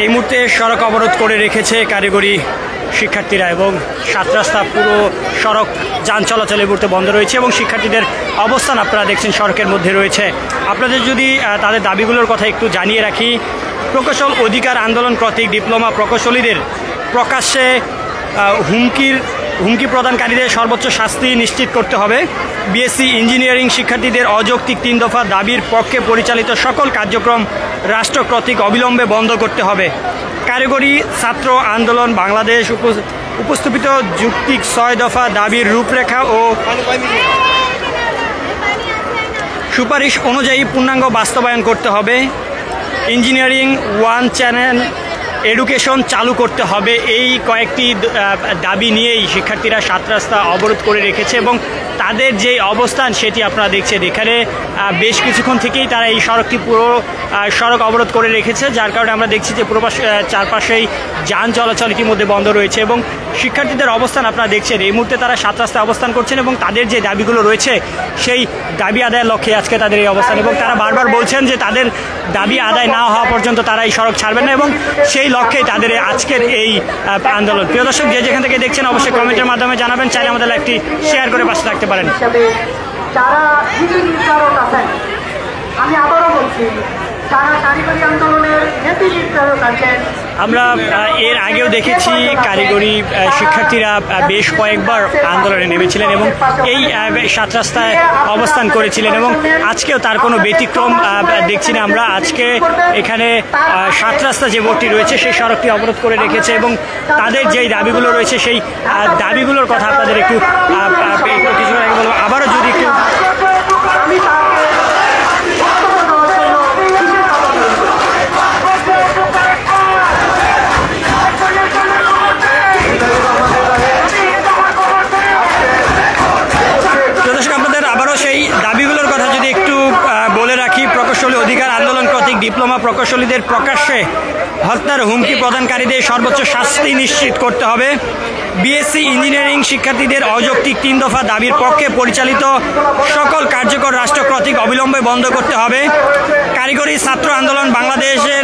এই মুহূর্তে সড়ক অবরোধ করে রেখেছে কারিগরি শিক্ষার্থীরা এবং সাত রাস্তা পুরো সড়ক যান চলাচল এই মুহূর্তে বন্ধ রয়েছে এবং শিক্ষার্থীদের অবস্থান আপনারা দেখছেন সড়কের মধ্যে রয়েছে। আপনাদের যদি তাদের দাবিগুলোর কথা একটু জানিয়ে রাখি, প্রকৌশল অধিকার আন্দোলন কর্তৃক ডিপ্লোমা প্রকৌশলীদের প্রকাশ্যে হুমকি প্রদানকারীদের সর্বোচ্চ শাস্তি নিশ্চিত করতে হবে। বিএসসি ইঞ্জিনিয়ারিং শিক্ষার্থীদের অযৌক্তিক 3 দফা দাবির পক্ষে পরিচালিত সকল কার্যক্রম রাষ্ট্র কর্তৃক অবিলম্বে বন্ধ করতে হবে। কারিগরি ছাত্র আন্দোলন বাংলাদেশ উপস্থাপিত যৌক্তিক 6 দফা দাবির রূপরেখা ও সুপারিশ অনুযায়ী পূর্ণাঙ্গ বাস্তবায়ন করতে হবে। ইঞ্জিনিয়ারিং 1 চ্যানেল এডুকেশন চালু করতে হবে। এই কয়েকটি দাবি নিয়েই শিক্ষার্থীরা সাত রাস্তা অবরোধ করে রেখেছে এবং তাদের যে অবস্থান সেটি আপনারা দেখছেন। এখানে বেশ কিছুক্ষণ থেকেই তারা এই সড়কটি পুরো সড়ক অবরোধ করে রেখেছে, যার কারণে আমরা দেখছি যে পুরো চারপাশেই যান চলাচল ইতিমধ্যে বন্ধ রয়েছে এবং শিক্ষার্থীদের অবস্থান আপনারা দেখছেন। এই মুহূর্তে তারা সাত রাস্তায় অবস্থান করছেন এবং তাদের যে দাবিগুলো রয়েছে সেই দাবি আদায়ের লক্ষ্যে আজকে তাদের এই অবস্থান এবং তারা বারবার বলছেন যে তাদের দাবি আদায় না হওয়া পর্যন্ত তারা এই সড়ক ছাড়বেন না এবং সেই লক্ষ্যেই তাদের আজকের এই আন্দোলন। প্রিয় দর্শক, যে যেখান থেকে দেখছেন অবশ্যই কমেন্টের মাধ্যমে জানাবেন, চাইলে আমাদের একটি শেয়ার করে পাশে থাকতে পারেন। আমি আবারও বলছি, যারা কারিগরি আন্দোলনের নেতৃত্ব নির্ধারক আছেন, আমরা এর আগেও দেখেছি কারিগরি শিক্ষার্থীরা বেশ কয়েকবার আন্দোলনে নেমেছিলেন এবং এই সাত রাস্তায় অবস্থান করেছিলেন এবং আজকেও তার কোনো ব্যতিক্রম দেখছি না আমরা। আজকে এখানে সাত রাস্তা যে বোর্ডটি রয়েছে সেই সড়কটি অবরোধ করে রেখেছে এবং তাদের যেই দাবিগুলো রয়েছে সেই দাবিগুলোর কথা আপনাদের একটু কিছু আগে বলবো। আবারও যদি একটু প্রকৌশলী অধিকার আন্দোলন কর্তৃক ডিপ্লোমা প্রকৌশলীদের প্রকাশ্যে হত্যার হুমকি প্রদানকারীদের সর্বোচ্চ শাস্তি নিশ্চিত করতে হবে। বিএসসি ইঞ্জিনিয়ারিং শিক্ষার্থীদের অযৌক্তিক 3 দফা দাবির পক্ষে পরিচালিত সকল কার্যকর রাষ্ট্র কর্তৃক অবিলম্বে বন্ধ করতে হবে। কারিগরি ছাত্র আন্দোলন বাংলাদেশের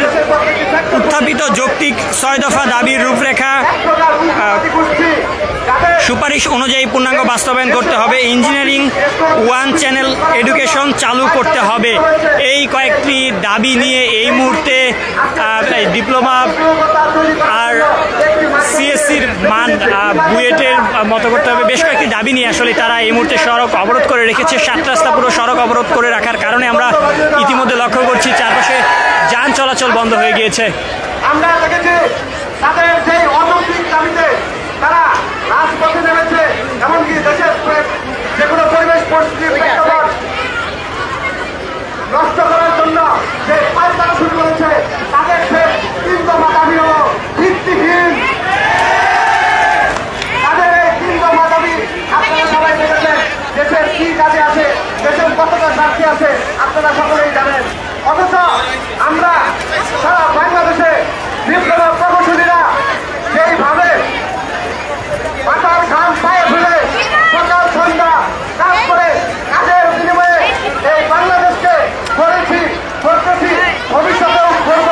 উত্থাপিত যৌক্তিক 6 দফা দাবির রূপরেখা সুপারিশ অনুযায়ী পূর্ণাঙ্গ বাস্তবায়ন করতে হবে। ইঞ্জিনিয়ারিং 1 চ্যানেল এডুকেশন চালু করতে হবে। এই কয়েকটি দাবি নিয়ে এই মুহূর্তে ডিপ্লোমা আর সিএসসির মান বুয়েটের মতো করতে হবে, বেশ কয়েকটি দাবি নিয়ে আসলে তারা এই মুহূর্তে সড়ক অবরোধ করে রেখেছে। সাত রাস্তা পুরো সড়ক অবরোধ করে রাখার কারণে আমরা ইতিমধ্যে লক্ষ্য করছি চারপাশে যান চলাচল বন্ধ হয়ে গিয়েছে। আমরা দেখেছি তাদের সেই অযৌক্তিক দাবিতে তারা রাজপথে নেমেছে, এমনকি দেশের যে কোনো পরিবেশ পরিস্থিতির প্রেক্ষাপট নষ্ট করার জন্য যে পাল্টানো শুরু করেছে তাদের সে 3 দফা দাবি হল ভিত্তিহীন। তাদের এই 3 দফা দাবি আপনারা সবাই দেখেছেন দেশের কি কাজে আছে, দেশের কতটা স্বার্থে আছে আপনারা সকলেই জানেন। অথচ আমরা সারা বাংলাদেশে ডিপ্লোমা প্রকৌশলীরা যেইভাবে মাথার ঘাম পায়ে ফেলে সকাল সন্ধ্যা কাজ করে কাজের বিনিময়ে এই বাংলাদেশকে করেছি, করতেছি, ভবিষ্যতেও করব,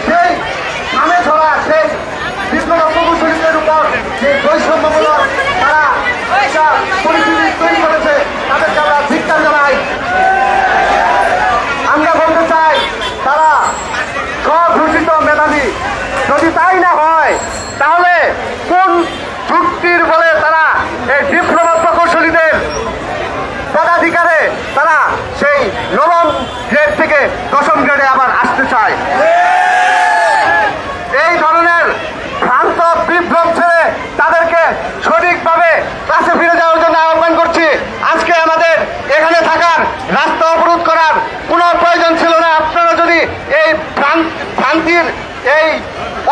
সেই ঘামে ছড়া সেই ডিপ্লোমা প্রকৌশলীদের উপর যে বৈষম্যমূলক তারা একটা পরিস্থিতি তৈরি করেছে তাদেরকে আমরা ধিক্কার জানাই। আমরা বলতে চাই তারা স্বঘোষিত মেধাবী, যদি তাই না হয় তাহলে কোন যুক্তির বলে তারা এই ডিপ্লোমা প্রকৌশলীদের পদাধিকারে তারা সেই 9ম গ্রেড থেকে 10ম গ্রেডে আবার আসতে চায়? এই ধরনের ভ্রান্ত বিভ্রম ছেড়ে তাদেরকে সঠিকভাবে ক্লাসে ফিরে যাওয়ার জন্য আহ্বান করছি। আজকে আমাদের এখানে থাকার, রাস্তা অবরোধ করার কোনো প্রয়োজন ছিল না। আপনারা যদি এই ভ্রান্তির এই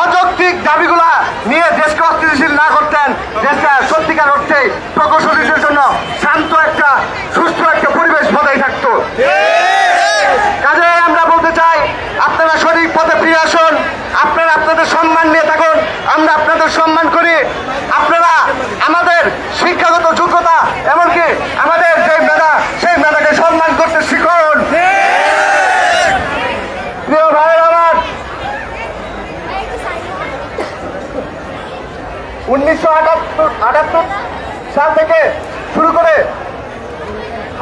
অযৌক্তিক দাবিগুলা নিয়ে দেশকে অস্থিতিশীল না করতেন, দেশটা সত্যিকার অর্থে প্রকৌশলীদের জন্য শান্ত একটা সুস্থ একটা পরিবেশ বজায় থাকতো। কাজে আমরা বলতে চাই আপনারা সঠিক পথে ফিরে আসুন, আপনারা আপনাদের সম্মান নিয়ে থাকুন, আমরা আপনাদের সম্মান করি। আপনারা আমাদের শিক্ষাগত যোগ্যতা এমনকি আমাদের যে মেধা সেই মেধাকে সম্মান করতে শিখুন। প্রিয় ভাইয়ের আমার, 1978 সাল থেকে শুরু করে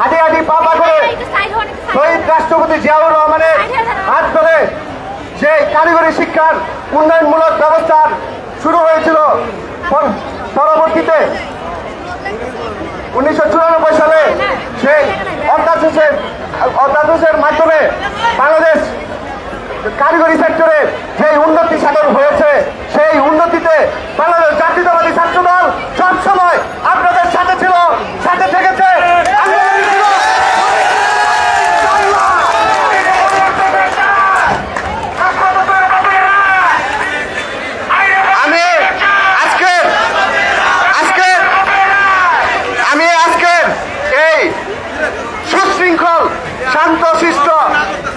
হাঁটি হাঁটি পা পা করে শহীদ রাষ্ট্রপতি জিয়াউর রহমানের হাত ধরে যে কারিগরি শিক্ষার উন্নয়নমূলক ব্যবস্থার শুরু হয়েছিল, পরবর্তীতে 1994 সালে সেই অধ্যাদেশের মাধ্যমে বাংলাদেশ কারিগরি সেক্টরে যে উন্নতি সাধন হয়েছে, সেই উন্নতিতে বাংলাদেশ জাতীয়তাবাদী ছাত্রদল সবসময় আপনাদের সাথে ছিল, সাথে থেকেছে। আমি আজকের এই সুশৃঙ্খল শান্তশিষ্ট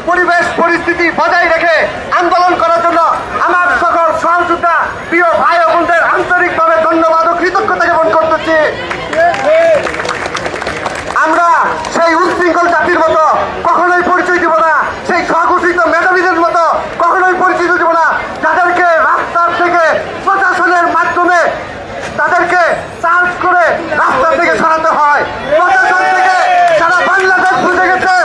পরিবেশ পরিস্থিতি বজায় রেখে আন্দোলন করার জন্য আমার সকল সহযোদ্ধা প্রিয় ভাই ও বোনদের আন্তরিকভাবে ধন্যবাদ ও কৃতজ্ঞতা জ্ঞাপন করতেছি। আমরা সেই উচ্ছৃঙ্খল জাতির মতো কখনোই পরিচয় দিব না, সেই স্বঘোষিত মেধাবীদের মতো কখনোই পরিচয় দিব না, যাদেরকে রাস্তার থেকে প্রশাসনের মাধ্যমে তাদেরকে চার্জ করে রাস্তা থেকে সরাতে হয়। প্রশাসন থেকে সারা বাংলাদেশ বুঝে গেছে,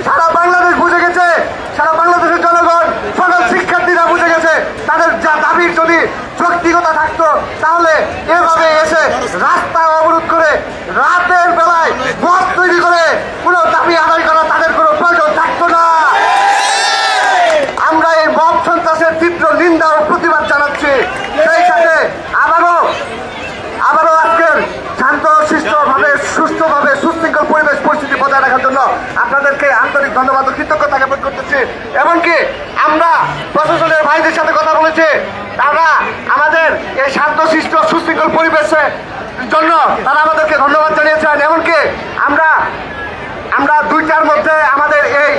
সারা বাংলাদেশ বুঝে গেছে, সারা বাংলাদেশের জনগণ, সকল শিক্ষার্থীরা বুঝে গেছে, তাদের যা দাবির যদি যৌক্তিকতা থাকতো তাহলে এভাবে এসে রাস্তা অবরোধ করে রাতের বেলায় মত তৈরি করে কোনো দাবি আদায় করা তাদের কোনো প্রয়োজন থাকতো না। আমরা এই মব সন্ত্রাসের তীব্র নিন্দা ও প্রতিবাদ জানাচ্ছি। সেই সাথে আবারও আজকের শান্ত শিষ্টভাবে সুস্থভাবে সুশৃঙ্খল পরিবেশ পরিস্থিতি বজায় রাখার জন্য আপনাদেরকে আন্তরিক ধন্যবাদ ও কৃতজ্ঞতা জ্ঞাপন করতেছি। এমনকি আমরা প্রশাসনের ভাইদের সাথে কথা বলেছি, তারা আমাদের এই শান্ত শিষ্ট সুশৃঙ্খল পরিবেশের জন্য তারা আমাদেরকে ধন্যবাদ জানিয়েছেন। এমনকি আমরা 2টার মধ্যে আমাদের এই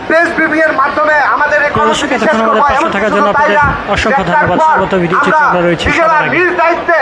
প্রেস ব্রিফিং এর মাধ্যমে আমাদের অসংখ্য ধন্যবাদ। নিজেরা নিজ দায়িত্বে